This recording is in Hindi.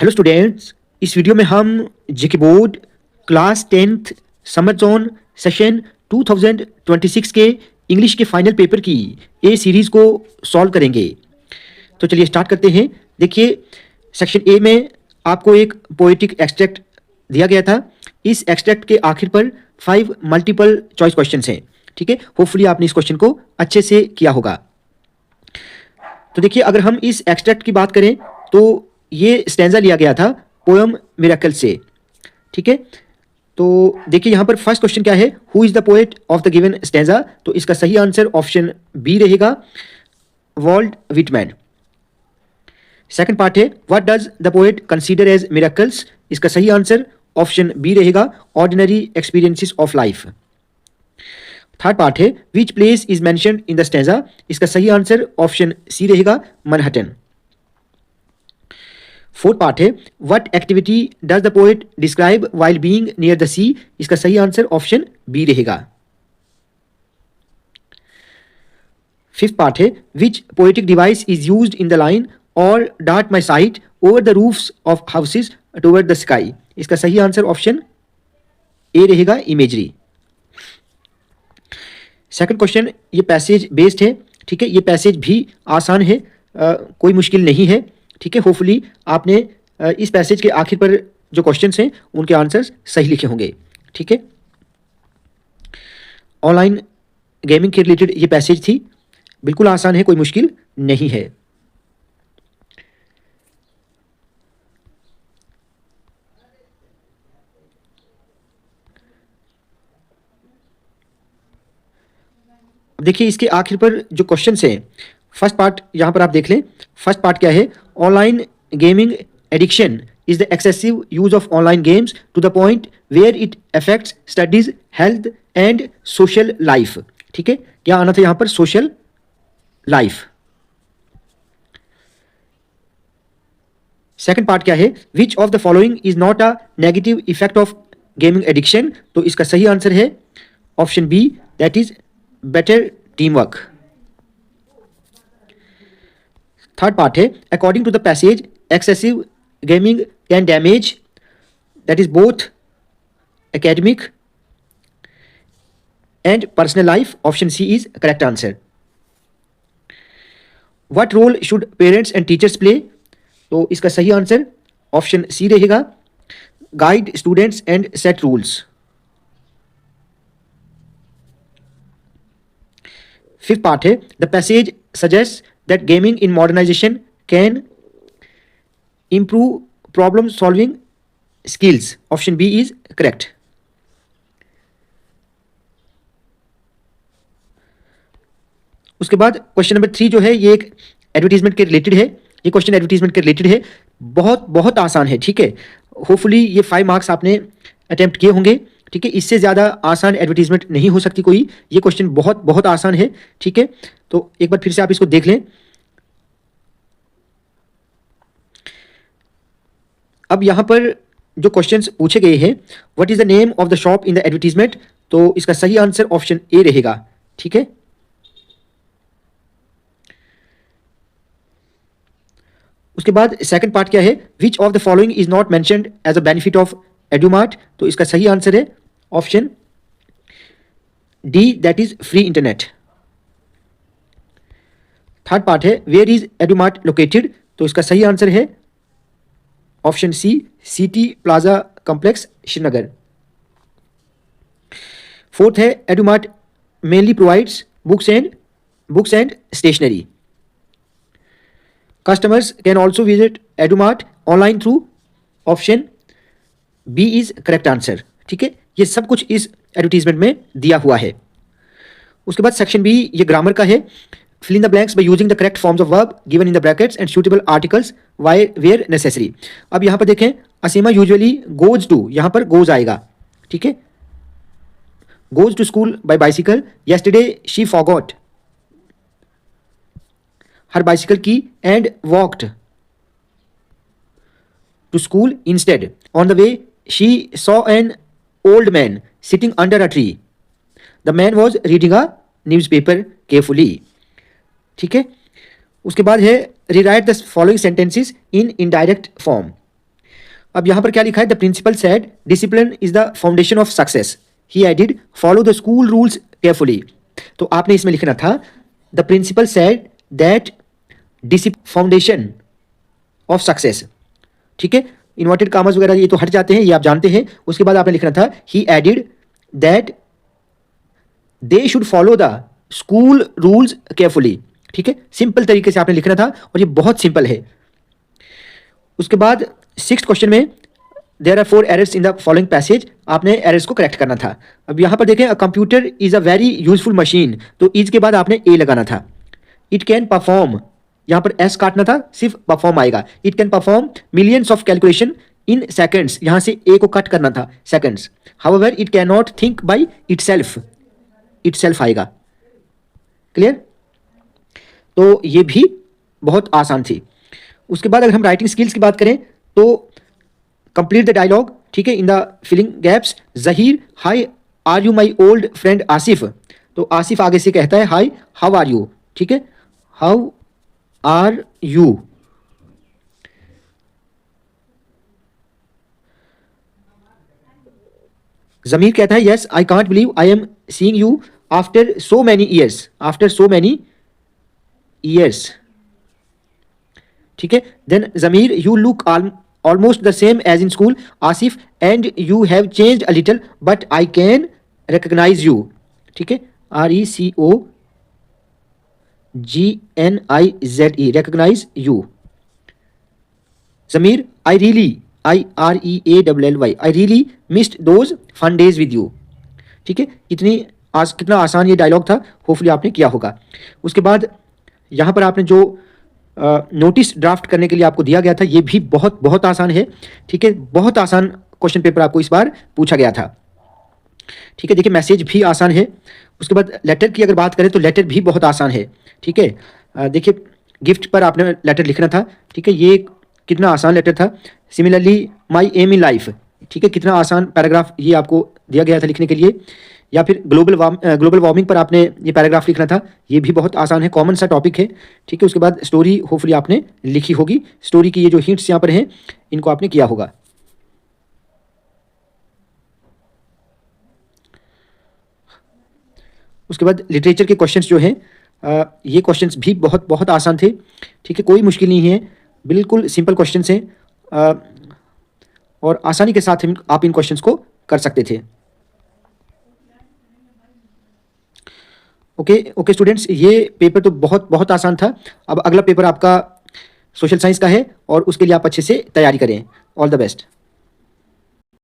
हेलो स्टूडेंट्स, इस वीडियो में हम JK board class 10th summer zone session 2026 के इंग्लिश के फाइनल पेपर की ए सीरीज़ को सॉल्व करेंगे। तो चलिए स्टार्ट करते हैं। देखिए, सेक्शन ए में आपको एक पोएटिक एक्सट्रैक्ट दिया गया था। इस एक्सट्रैक्ट के आखिर पर 5 मल्टीपल चॉइस क्वेश्चंस हैं। ठीक है, होपफुली आपने इस क्वेश्चन को अच्छे से किया होगा। तो देखिए, अगर हम इस एक्सट्रैक्ट की बात करें तो ये स्टैंजा लिया गया था पोएम मिरेकल से। ठीक है, तो देखिए यहाँ पर फर्स्ट क्वेश्चन क्या है, who is the poet of the given stanza. तो इसका सही आंसर ऑप्शन बी रहेगा, वॉल्ट विटमैन। सेकंड पार्ट है, what does the poet consider as miracles. इसका सही आंसर ऑप्शन बी रहेगा, ordinary experiences of life. Third part है, which place is mentioned in the stanza. इसका सही आंसर ऑप्शन सी रहेगा, मैनहट्टन। फोर्थ पार्ट है, what activity does the poet describe while being near the C. इसका सही आंसर ऑप्शन बी रहेगा। फिफ्थ पार्ट है, which poetic device is used in the line और dart my sight over the roofs of houses toward the sky. इसका सही आंसर ऑप्शन ए रहेगा, इमेजरी। सेकंड क्वेश्चन, ये पैसेज बेस्ड है। ठीक है, ये पैसेज भी आसान है, कोई मुश्किल नहीं है। ठीक है, होपफुली आपने इस पैसेज के आखिर पर जो क्वेश्चंस हैं उनके आंसर्स सही लिखे होंगे। ठीक है, ऑनलाइन गेमिंग के रिलेटेड ये पैसेज थी, बिल्कुल आसान है, कोई मुश्किल नहीं है। देखिए, इसके आखिर पर जो क्वेश्चंस हैं, फर्स्ट पार्ट यहाँ पर आप देख लें। फर्स्ट पार्ट क्या है, online gaming addiction is the excessive use of online games to the point where it affects studies, health and social life. ठीक है, क्या आना था यहाँ पर, सोशल लाइफ। सेकंड पार्ट क्या है, which of the following is not a negative effect of gaming addiction. तो इसका सही आंसर है option B, that is better team work. Third part है, according to the passage excessive gaming can damage, that is both academic and personal life. Option C is correct answer. What role should parents and teachers play. तो इसका सही आंसर ऑप्शन सी रहेगा, guide students and set rules. Fifth part है, the passage suggest that gaming in modernisation can improve problem solving skills. Option B is correct. उसके बाद क्वेश्चन नंबर 3 जो है, ये एक एडवर्टीजमेंट के रिलेटेड है। ये क्वेश्चन एडवर्टीजमेंट के रिलेटेड है, बहुत बहुत आसान है। ठीक है, होपफुली ये 5 मार्क्स आपने अटेम्प्ट किए होंगे। ठीक है, इससे ज़्यादा आसान एडवर्टीजमेंट नहीं हो सकती कोई। ये क्वेश्चन बहुत बहुत आसान है। ठीक है, तो एक बार फिर से आप इसको देख लें। अब यहाँ पर जो क्वेश्चंस पूछे गए हैं, what is the name of the shop in the advertisement. तो इसका सही आंसर ऑप्शन ए रहेगा। ठीक है, उसके बाद सेकंड पार्ट क्या है, which of the following is not mentioned as a benefit of Edumart. तो इसका सही आंसर है option D, that is free internet. Third part है, वेयर इज एडुमार्ट लोकेटेड। तो इसका सही आंसर है option C, City Plaza Complex, Srinagar. Fourth है, Edumart mainly provides books and stationery. Customers can also visit Edumart online through. Option B is correct answer. ठीक है, ये सब कुछ इस एडवर्टीजमेंट में दिया हुआ है। उसके बाद सेक्शन बी, ये ग्रामर का है। Fill in the blanks by using the correct forms of verb given in the brackets and suitable articles where necessary. अब यहां पर देखें, असीमा यूजुअली गोज टू, यहां पर गोज आएगा। ठीक है, goes to school by bicycle. Yesterday she forgot her bicycle key and walked to school instead. On the way she saw an old man sitting under a tree. The man was reading a newspaper carefully. ठीक है, उसके बाद है, rewrite the following sentences in indirect form. अब यहाँ पर क्या लिखा है, the principal said discipline is the foundation of success, he added follow the school rules carefully. तो आपने इसमें लिखना था the principal said that discipline foundation of success. ठीक है, इन्वर्टेड कामर्स वगैरह ये तो हट जाते हैं, ये आप जानते हैं। उसके बाद आपने लिखना था he added that they should follow the school rules carefully. ठीक है, सिंपल तरीके से आपने लिखना था और ये बहुत सिंपल है। उसके बाद 6th क्वेश्चन में there are 4 errors in the following passage, आपने एरर्स को करेक्ट करना था। अब यहां पर देखें, a computer is a very useful machine, तो इज के बाद आपने ए लगाना था। इट कैन परफॉर्म, यहां पर एस काटना था, सिर्फ परफॉर्म आएगा। It can perform millions of calculation in seconds, यहां से ए को कट करना था, seconds. However it can not think by itself आएगा। क्लियर? तो ये भी बहुत आसान थी। उसके बाद अगर हम राइटिंग स्किल्स की बात करें तो कंप्लीट द डायलॉग, ठीक है, in the filling gaps. Zaheer, hi are you my old friend Asif, तो आसिफ आगे से कहता है हाई हाउ आर यू। ठीक है, हाउ आर यू। जमीर कहता है yes I can't believe I am seeing you after so many years. ठीक है, then Zameer, you look almost the same as in school. Asif, and you have changed a little but I can recognise you. ठीक है, RECOGNIZE, recognise you. Zameer, I really missed those fun days with you. ठीक है, कितना आसान ये डायलॉग था, होपफुली आपने किया होगा। उसके बाद यहाँ पर आपने जो नोटिस ड्राफ्ट करने के लिए आपको दिया गया था, ये भी बहुत बहुत आसान है। ठीक है, बहुत आसान क्वेश्चन पेपर आपको इस बार पूछा गया था। ठीक है, देखिए मैसेज भी आसान है। उसके बाद लेटर की अगर बात करें तो लेटर भी बहुत आसान है। ठीक है, देखिए गिफ्ट पर आपने लेटर लिखना था। ठीक है, ये कितना आसान लेटर था। Similarly my aim in life, ठीक है, कितना आसान पैराग्राफ ये आपको दिया गया था लिखने के लिए। या फिर ग्लोबल वार्मिंग पर आपने ये पैराग्राफ लिखना था, ये भी बहुत आसान है, कॉमन सा टॉपिक है। ठीक है, उसके बाद स्टोरी होपफुली आपने लिखी होगी। स्टोरी की ये जो हिंट्स यहाँ पर हैं इनको आपने किया होगा। उसके बाद लिटरेचर के क्वेश्चंस जो हैं, ये क्वेश्चंस भी बहुत बहुत आसान थे। ठीक है, कोई मुश्किल नहीं है, बिल्कुल सिंपल क्वेश्चंस हैं और आसानी के साथ आप इन क्वेश्चंस को कर सकते थे। ओके स्टूडेंट्स, ये पेपर तो बहुत बहुत आसान था। अब अगला पेपर आपका सोशल साइंस का है और उसके लिए आप अच्छे से तैयारी करें। All the best.